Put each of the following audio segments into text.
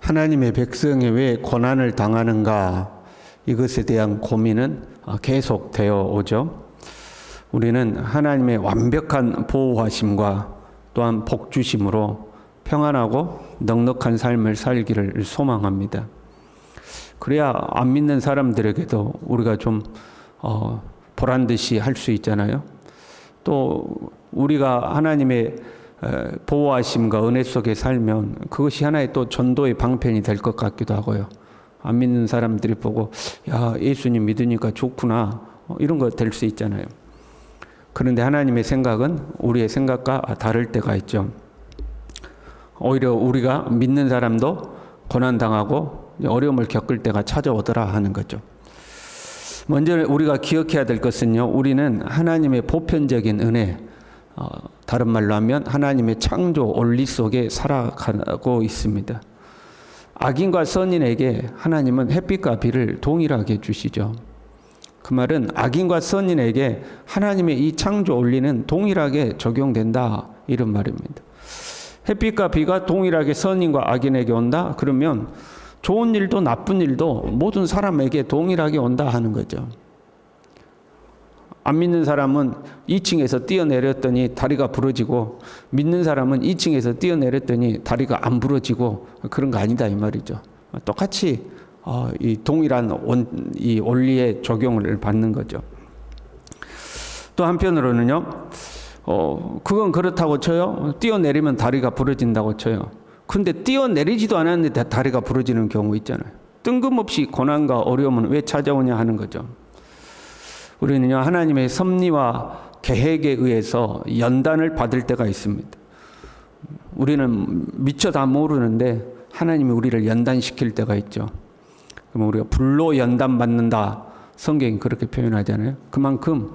하나님의 백성이 왜 고난을 당하는가, 이것에 대한 고민은 계속 되어 오죠. 우리는 하나님의 완벽한 보호하심과 또한 복주심으로 평안하고 넉넉한 삶을 살기를 소망합니다. 그래야 안 믿는 사람들에게도 우리가 좀 보란듯이 할 수 있잖아요. 또 우리가 하나님의 보호하심과 은혜 속에 살면 그것이 하나의 또 전도의 방편이 될 것 같기도 하고요. 안 믿는 사람들이 보고 야, 예수님 믿으니까 좋구나, 이런 거 될 수 있잖아요. 그런데 하나님의 생각은 우리의 생각과 다를 때가 있죠. 오히려 우리가 믿는 사람도 고난당하고 어려움을 겪을 때가 찾아오더라 하는 거죠. 먼저 우리가 기억해야 될 것은요, 우리는 하나님의 보편적인 은혜, 다른 말로 하면 하나님의 창조 원리 속에 살아가고 있습니다. 악인과 선인에게 하나님은 햇빛과 비를 동일하게 주시죠. 그 말은 악인과 선인에게 하나님의 이 창조 원리는 동일하게 적용된다, 이런 말입니다. 햇빛과 비가 동일하게 선인과 악인에게 온다? 그러면 좋은 일도 나쁜 일도 모든 사람에게 동일하게 온다 하는 거죠. 안 믿는 사람은 2층에서 뛰어내렸더니 다리가 부러지고, 믿는 사람은 2층에서 뛰어내렸더니 다리가 안 부러지고, 그런 거 아니다 이 말이죠. 똑같이 이 동일한 이 원리의 적용을 받는 거죠. 또 한편으로는요, 그건 그렇다고 쳐요. 뛰어내리면 다리가 부러진다고 쳐요. 근데 뛰어내리지도 않았는데 다리가 부러지는 경우 있잖아요. 뜬금없이 고난과 어려움은 왜 찾아오냐 하는 거죠. 우리는요, 하나님의 섭리와 계획에 의해서 연단을 받을 때가 있습니다. 우리는 미처 다 모르는데 하나님이 우리를 연단시킬 때가 있죠. 그럼 우리가 불로 연단받는다, 성경이 그렇게 표현하잖아요. 그만큼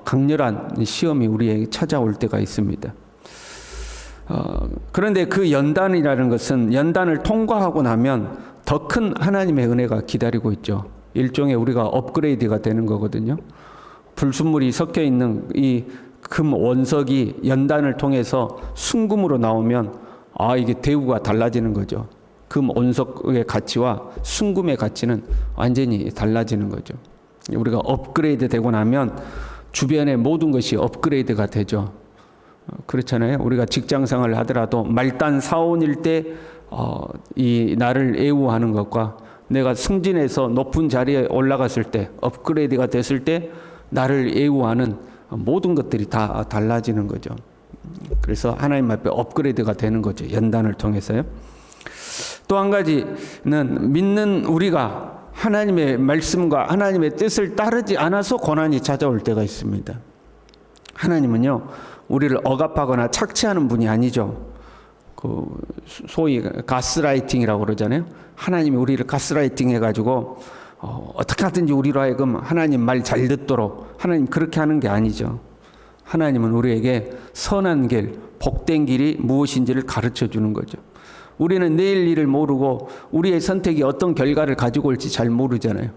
강렬한 시험이 우리에게 찾아올 때가 있습니다. 그런데 그 연단이라는 것은 연단을 통과하고 나면 더 큰 하나님의 은혜가 기다리고 있죠. 일종의 우리가 업그레이드가 되는 거거든요. 불순물이 섞여 있는 이 금 원석이 연단을 통해서 순금으로 나오면 이게 대우가 달라지는 거죠. 금 원석의 가치와 순금의 가치는 완전히 달라지는 거죠. 우리가 업그레이드 되고 나면 주변의 모든 것이 업그레이드가 되죠. 그렇잖아요. 우리가 직장 생활을 하더라도 말단 사원일 때 이 나를 애우하는 것과 내가 승진해서 높은 자리에 올라갔을 때, 업그레이드가 됐을 때 나를 애우하는 모든 것들이 다 달라지는 거죠. 그래서 하나님 앞에 업그레이드가 되는 거죠. 연단을 통해서요. 또 한 가지는 믿는 우리가 하나님의 말씀과 하나님의 뜻을 따르지 않아서 고난이 찾아올 때가 있습니다. 하나님은요, 우리를 억압하거나 착취하는 분이 아니죠. 소위 가스라이팅이라고 그러잖아요. 하나님이 우리를 가스라이팅 해가지고 어떻게 하든지 우리로 하여금 하나님 말 잘 듣도록, 하나님 그렇게 하는 게 아니죠. 하나님은 우리에게 선한 길, 복된 길이 무엇인지를 가르쳐 주는 거죠. 우리는 내일 일을 모르고 우리의 선택이 어떤 결과를 가지고 올지 잘 모르잖아요.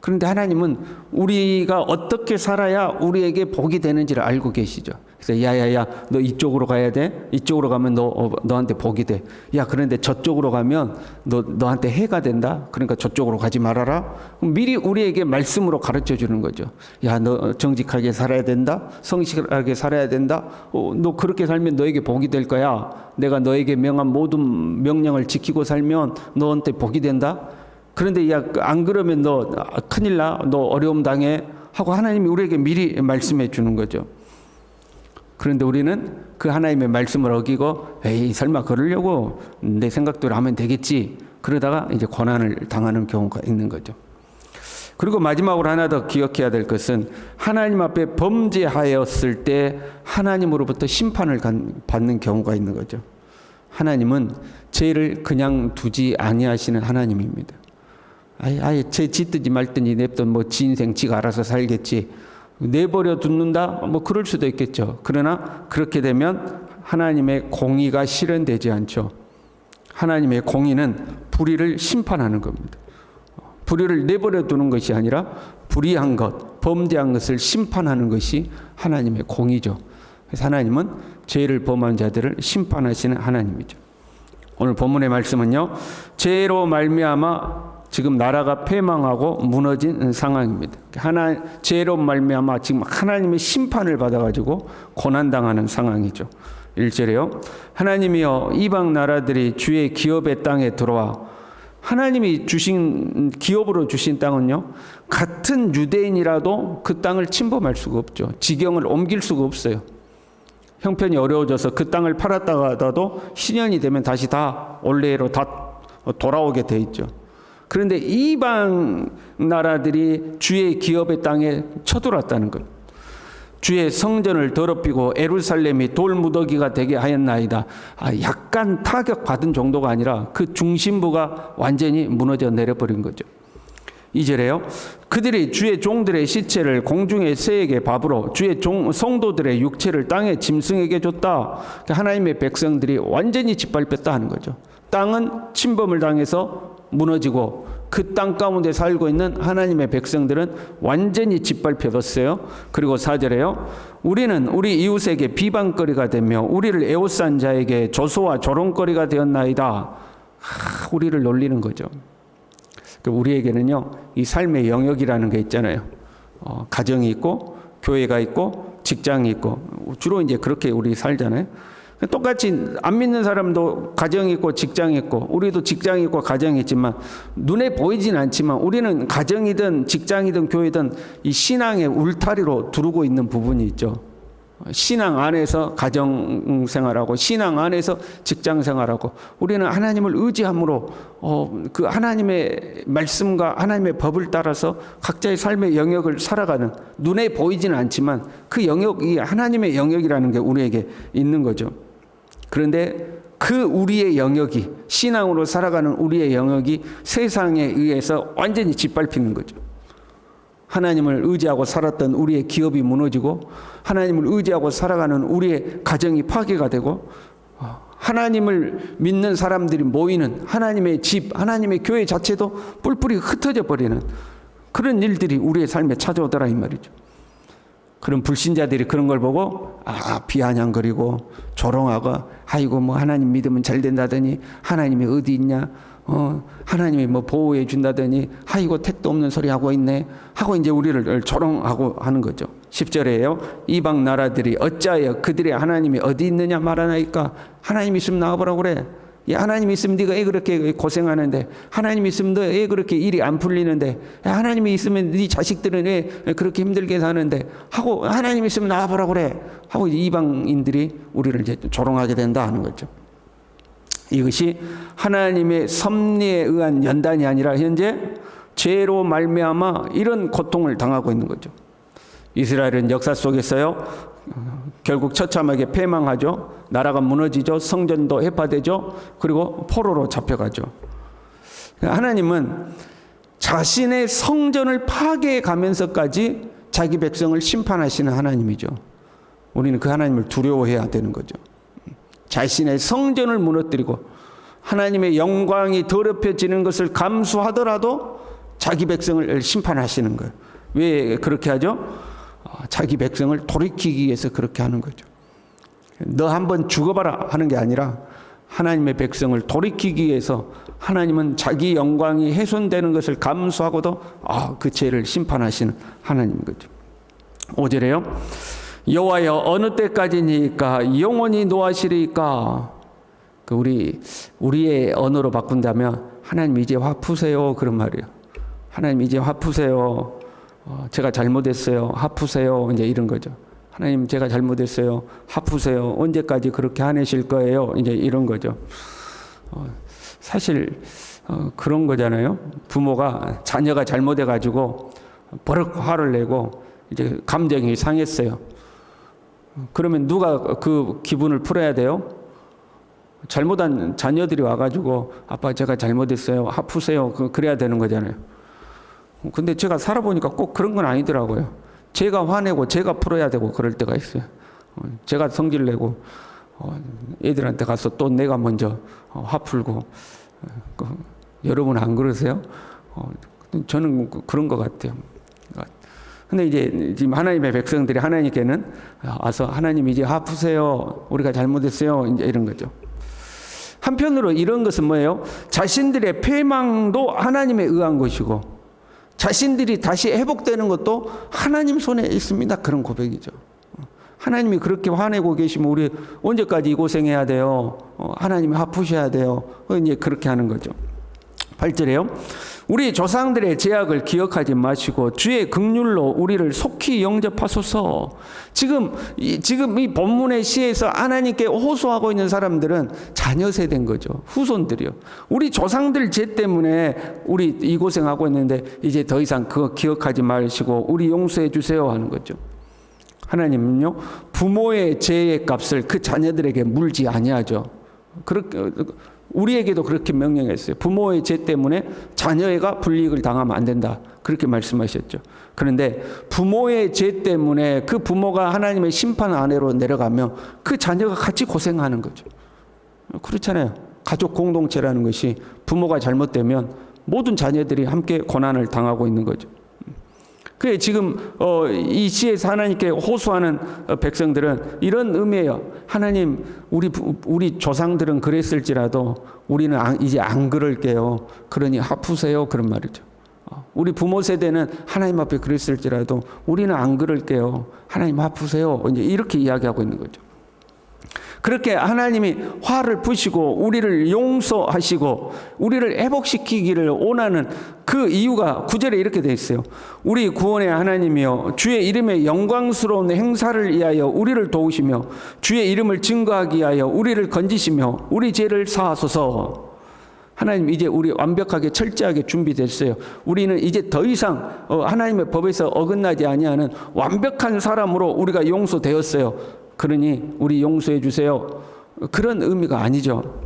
그런데 하나님은 우리가 어떻게 살아야 우리에게 복이 되는지를 알고 계시죠. 그래서 야야야, 너 이쪽으로 가야 돼. 이쪽으로 가면 너한테 복이 돼. 야, 그런데 저쪽으로 가면 너한테 해가 된다. 그러니까 저쪽으로 가지 말아라. 미리 우리에게 말씀으로 가르쳐 주는 거죠. 야, 너 정직하게 살아야 된다. 성실하게 살아야 된다. 너 그렇게 살면 너에게 복이 될 거야. 내가 너에게 명한 모든 명령을 지키고 살면 너한테 복이 된다. 그런데 야, 안 그러면 너 큰일 나, 너 어려움 당해 하고 하나님이 우리에게 미리 말씀해 주는 거죠. 그런데 우리는 그 하나님의 말씀을 어기고 에이, 설마 그러려고 내 생각대로 하면 되겠지, 그러다가 이제 고난을 당하는 경우가 있는 거죠. 그리고 마지막으로 하나 더 기억해야 될 것은 하나님 앞에 범죄하였을 때 하나님으로부터 심판을 받는 경우가 있는 거죠. 하나님은 죄를 그냥 두지 아니하시는 하나님입니다. 아예 죄 짓든지 말든지 냅둔 지 인생 지가 알아서 살겠지, 내버려 두는다, 그럴 수도 있겠죠. 그러나 그렇게 되면 하나님의 공의가 실현되지 않죠. 하나님의 공의는 불의를 심판하는 겁니다. 불의를 내버려 두는 것이 아니라 불의한 것, 범죄한 것을 심판하는 것이 하나님의 공의죠. 그래서 하나님은 죄를 범한 자들을 심판하시는 하나님이죠. 오늘 본문의 말씀은요, 죄로 말미암아 지금 나라가 패망하고 무너진 상황입니다. 죄로 말미암아 지금 하나님의 심판을 받아가지고 고난당하는 상황이죠. 1절에요. 하나님이여 이방 나라들이 주의 기업의 땅에 들어와. 하나님이 주신 기업으로 주신 땅은요, 같은 유대인이라도 그 땅을 침범할 수가 없죠. 지경을 옮길 수가 없어요. 형편이 어려워져서 그 땅을 팔았다가 하더라도 신년이 되면 다시 다 원래로 다 돌아오게 돼 있죠. 그런데 이방 나라들이 주의 기업의 땅에 쳐들어왔다는 것. 주의 성전을 더럽히고 예루살렘이 돌무더기가 되게 하였나이다. 약간 타격받은 정도가 아니라 그 중심부가 완전히 무너져 내려버린 거죠. 2절에요. 그들이 주의 종들의 시체를 공중의 새에게 밥으로 주의 성도들의 육체를 땅의 짐승에게 줬다. 하나님의 백성들이 완전히 짓밟혔다 하는 거죠. 땅은 침범을 당해서 무너지고 그 땅 가운데 살고 있는 하나님의 백성들은 완전히 짓밟혀졌어요. 그리고 4절에요. 우리는 우리 이웃에게 비방거리가 되며 우리를 애워싼 자에게 조소와 조롱거리가 되었나이다. 우리를 놀리는 거죠. 우리에게는요, 이 삶의 영역이라는 게 있잖아요. 가정이 있고 교회가 있고 직장이 있고 주로 이제 그렇게 우리 살잖아요. 똑같이 안 믿는 사람도 가정이 있고 직장이 있고 우리도 직장이 있고 가정이 있지만 눈에 보이진 않지만 우리는 가정이든 직장이든 교회든 이 신앙의 울타리로 두르고 있는 부분이 있죠. 신앙 안에서 가정 생활하고 신앙 안에서 직장 생활하고 우리는 하나님을 의지함으로 그 하나님의 말씀과 하나님의 법을 따라서 각자의 삶의 영역을 살아가는, 눈에 보이지는 않지만 그 영역이 하나님의 영역이라는 게 우리에게 있는 거죠. 그런데 그 우리의 영역이, 신앙으로 살아가는 우리의 영역이 세상에 의해서 완전히 짓밟히는 거죠. 하나님을 의지하고 살았던 우리의 기업이 무너지고 하나님을 의지하고 살아가는 우리의 가정이 파괴가 되고 하나님을 믿는 사람들이 모이는 하나님의 집, 하나님의 교회 자체도 뿔뿔이 흩어져 버리는 그런 일들이 우리의 삶에 찾아오더라 이 말이죠. 그런 불신자들이 그런 걸 보고 비아냥거리고 조롱하고 아이고 뭐 하나님 믿으면 잘 된다더니 하나님이 어디 있냐, 하나님이 뭐 보호해 준다더니 아이고 택도 없는 소리 하고 있네 하고 이제 우리를 조롱하고 하는 거죠. 10절에요. 이방 나라들이 어찌하여 그들의 하나님이 어디 있느냐 말하나이까. 하나님 있으면 나와보라고 그래. 야, 하나님 있으면 네가 왜 그렇게 고생하는데, 하나님 있으면 너 왜 그렇게 일이 안 풀리는데, 야, 하나님이 있으면 네 자식들은 왜 그렇게 힘들게 사는데 하고 하나님 있으면 나와보라고 그래 하고 이방인들이 우리를 이제 조롱하게 된다 하는 거죠. 이것이 하나님의 섭리에 의한 연단이 아니라 현재 죄로 말미암아 이런 고통을 당하고 있는 거죠. 이스라엘은 역사 속에서요, 결국 처참하게 패망하죠. 나라가 무너지죠. 성전도 해파되죠. 그리고 포로로 잡혀가죠. 하나님은 자신의 성전을 파괴해 가면서까지 자기 백성을 심판하시는 하나님이죠. 우리는 그 하나님을 두려워해야 되는 거죠. 자신의 성전을 무너뜨리고 하나님의 영광이 더럽혀지는 것을 감수하더라도 자기 백성을 심판하시는 거예요. 왜 그렇게 하죠? 자기 백성을 돌이키기 위해서 그렇게 하는 거죠. 너 한번 죽어봐라 하는 게 아니라 하나님의 백성을 돌이키기 위해서 하나님은 자기 영광이 훼손되는 것을 감수하고도 그 죄를 심판하시는 하나님인 거죠. 5절에요. 여호와여 어느 때까지니까 영원히 노하시리까. 우리의 언어로 바꾼다면 하나님 이제 화 푸세요 그런 말이에요. 하나님 이제 화 푸세요. 제가 잘못했어요. 화 푸세요. 이제 이런 거죠. 하나님 제가 잘못했어요. 화 푸세요. 언제까지 그렇게 화내실 거예요. 이제 이런 거죠. 사실 그런 거잖아요. 부모가 자녀가 잘못해가지고 버럭 화를 내고 이제 감정이 상했어요. 그러면 누가 그 기분을 풀어야 돼요? 잘못한 자녀들이 와가지고 아빠 제가 잘못했어요. 화 푸세요. 그래야 되는 거잖아요. 근데 제가 살아보니까 꼭 그런 건 아니더라고요. 제가 화내고 제가 풀어야 되고 그럴 때가 있어요. 제가 성질 내고 애들한테 가서 또 내가 먼저 화 풀고. 여러분 안 그러세요? 저는 그런 것 같아요. 근데 이제 지금 하나님의 백성들이 하나님께는 와서 하나님 이제 화 푸세요. 우리가 잘못했어요. 이제 이런 거죠. 한편으로 이런 것은 뭐예요? 자신들의 패망도 하나님에 의한 것이고 자신들이 다시 회복되는 것도 하나님 손에 있습니다. 그런 고백이죠. 하나님이 그렇게 화내고 계시면 우리 언제까지 이 고생해야 돼요? 하나님이 아프셔야 돼요. 이제 그렇게 하는 거죠. 8절에요. 우리 조상들의 죄악을 기억하지 마시고 주의 긍휼로 우리를 속히 영접하소서. 지금 이 본문의 시에서 하나님께 호소하고 있는 사람들은 자녀 세대인 거죠. 후손들이요. 우리 조상들 죄 때문에 우리 이 고생하고 있는데 이제 더 이상 그거 기억하지 마시고 우리 용서해 주세요 하는 거죠. 하나님은요, 부모의 죄의 값을 그 자녀들에게 물지 아니하죠. 그렇게 우리에게도 그렇게 명령했어요. 부모의 죄 때문에 자녀가 불이익을 당하면 안 된다. 그렇게 말씀하셨죠. 그런데 부모의 죄 때문에 그 부모가 하나님의 심판 아래로 내려가면 그 자녀가 같이 고생하는 거죠. 그렇잖아요. 가족 공동체라는 것이 부모가 잘못되면 모든 자녀들이 함께 고난을 당하고 있는 거죠. 그게 지금 이 시에서 하나님께 호소하는 백성들은 이런 의미예요. 하나님, 우리 조상들은 그랬을지라도 우리는 이제 안 그럴게요. 그러니 아프세요. 그런 말이죠. 우리 부모 세대는 하나님 앞에 그랬을지라도 우리는 안 그럴게요. 하나님 아프세요. 이제 이렇게 이야기하고 있는 거죠. 그렇게 하나님이 화를 푸시고 우리를 용서하시고 우리를 회복시키기를 원하는 그 이유가 9절에 이렇게 되어 있어요. 우리 구원의 하나님이여 주의 이름의 영광스러운 행사를 위하여 우리를 도우시며 주의 이름을 증거하기 위하여 우리를 건지시며 우리 죄를 사하소서. 하나님 이제 우리 완벽하게 철저하게 준비됐어요. 우리는 이제 더 이상 하나님의 법에서 어긋나지 아니하는 완벽한 사람으로 우리가 용서되었어요. 그러니 우리 용서해 주세요. 그런 의미가 아니죠.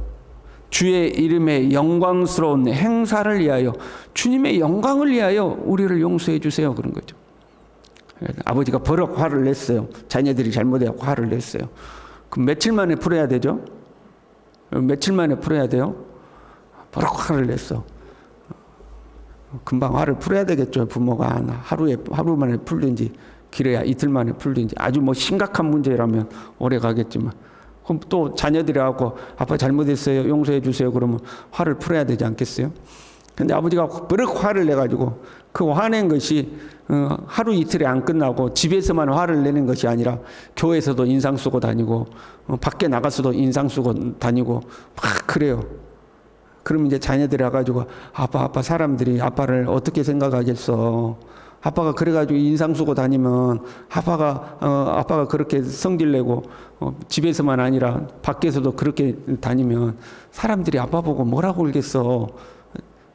주의 이름의 영광스러운 행사를 위하여 주님의 영광을 위하여 우리를 용서해 주세요. 그런 거죠. 아버지가 버럭 화를 냈어요. 자녀들이 잘못해서 화를 냈어요. 그럼 며칠 만에 풀어야 되죠? 며칠 만에 풀어야 돼요? 버럭 화를 냈어. 금방 화를 풀어야 되겠죠. 부모가 하루 만에 풀든지 길어야 이틀 만에 풀든지 아주 뭐 심각한 문제라면 오래 가겠지만 그럼 또 자녀들이 하고 아빠 잘못했어요. 용서해 주세요. 그러면 화를 풀어야 되지 않겠어요? 근데 아버지가 버럭 화를 내가지고 그 화낸 것이 하루 이틀에 안 끝나고 집에서만 화를 내는 것이 아니라 교회에서도 인상 쓰고 다니고 밖에 나가서도 인상 쓰고 다니고 막 그래요. 그럼 이제 자녀들이 와가지고 아빠 사람들이 아빠를 어떻게 생각하겠어? 아빠가 그래가지고 인상 쓰고 다니면 아빠가 그렇게 성질내고 집에서만 아니라 밖에서도 그렇게 다니면 사람들이 아빠 보고 뭐라고 울겠어?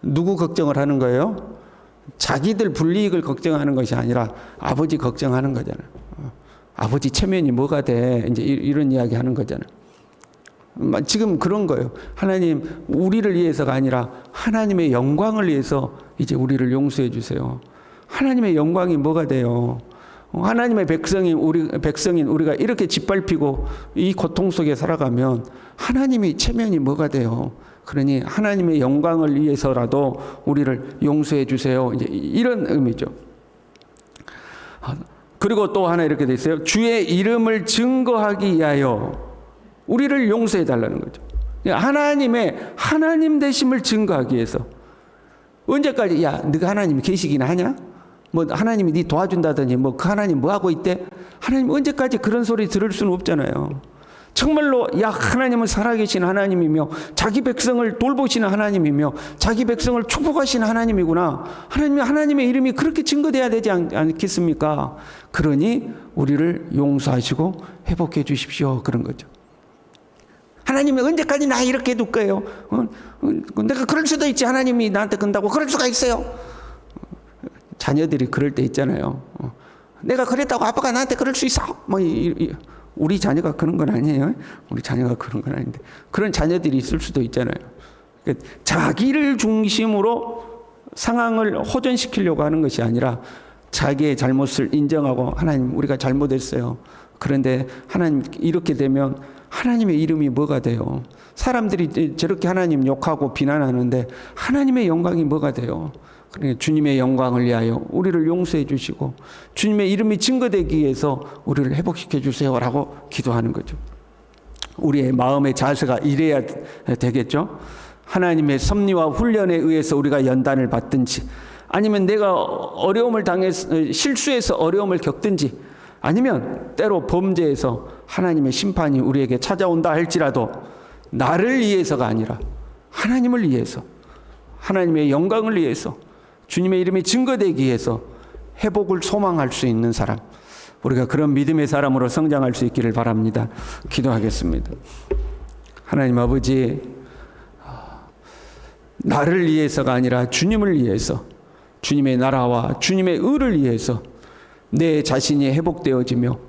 누구 걱정을 하는 거예요? 자기들 불이익을 걱정하는 것이 아니라 아버지 걱정하는 거잖아요. 아버지 체면이 뭐가 돼? 이제 이런 이야기 하는 거잖아요. 지금 그런 거예요. 하나님, 우리를 위해서가 아니라 하나님의 영광을 위해서 이제 우리를 용서해 주세요. 하나님의 영광이 뭐가 돼요? 하나님의 백성인 우리가 이렇게 짓밟히고 이 고통 속에 살아가면 하나님의 체면이 뭐가 돼요? 그러니 하나님의 영광을 위해서라도 우리를 용서해 주세요. 이제 이런 의미죠. 그리고 또 하나 이렇게 돼 있어요. 주의 이름을 증거하기 위하여 우리를 용서해 달라는 거죠. 하나님의 하나님 되심을 증거하기 위해서. 언제까지 야, 네가 하나님이 계시긴 하냐? 뭐 하나님이 네 도와준다더니 뭐 그 하나님 뭐 하고 있대? 하나님 언제까지 그런 소리 들을 수는 없잖아요. 정말로 야, 하나님은 살아계신 하나님이며 자기 백성을 돌보시는 하나님이며 자기 백성을 축복하시는 하나님이구나. 하나님의 이름이 그렇게 증거돼야 되지 않겠습니까? 그러니 우리를 용서하시고 회복해 주십시오. 그런 거죠. 하나님이 언제까지 나 이렇게 둘 거예요? 내가 그럴 수도 있지. 하나님이 나한테 건다고 그럴 수가 있어요. 자녀들이 그럴 때 있잖아요. 내가 그랬다고 아빠가 나한테 그럴 수 있어. 뭐 우리 자녀가 그런 건 아니에요. 우리 자녀가 그런 건 아닌데 그런 자녀들이 있을 수도 있잖아요. 그러니까 자기를 중심으로 상황을 호전시키려고 하는 것이 아니라 자기의 잘못을 인정하고 하나님 우리가 잘못했어요. 그런데 하나님 이렇게 되면 하나님의 이름이 뭐가 돼요? 사람들이 저렇게 하나님 욕하고 비난하는데 하나님의 영광이 뭐가 돼요? 그러니까 주님의 영광을 위하여 우리를 용서해 주시고 주님의 이름이 증거되기 위해서 우리를 회복시켜 주세요라고 기도하는 거죠. 우리의 마음의 자세가 이래야 되겠죠. 하나님의 섭리와 훈련에 의해서 우리가 연단을 받든지, 아니면 내가 어려움을 당해서 실수해서 어려움을 겪든지, 아니면 때로 범죄에서 하나님의 심판이 우리에게 찾아온다 할지라도 나를 위해서가 아니라 하나님을 위해서, 하나님의 영광을 위해서, 주님의 이름이 증거되기 위해서 회복을 소망할 수 있는 사람, 우리가 그런 믿음의 사람으로 성장할 수 있기를 바랍니다. 기도하겠습니다. 하나님 아버지, 나를 위해서가 아니라 주님을 위해서, 주님의 나라와 주님의 의를 위해서 내 자신이 회복되어지며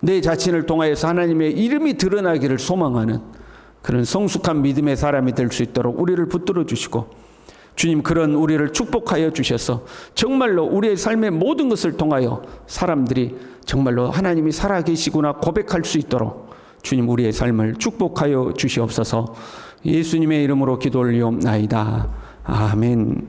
내 자신을 통하여서 하나님의 이름이 드러나기를 소망하는 그런 성숙한 믿음의 사람이 될 수 있도록 우리를 붙들어 주시고, 주님 그런 우리를 축복하여 주셔서 정말로 우리의 삶의 모든 것을 통하여 사람들이 정말로 하나님이 살아계시구나 고백할 수 있도록 주님 우리의 삶을 축복하여 주시옵소서. 예수님의 이름으로 기도 올리옵나이다. 아멘.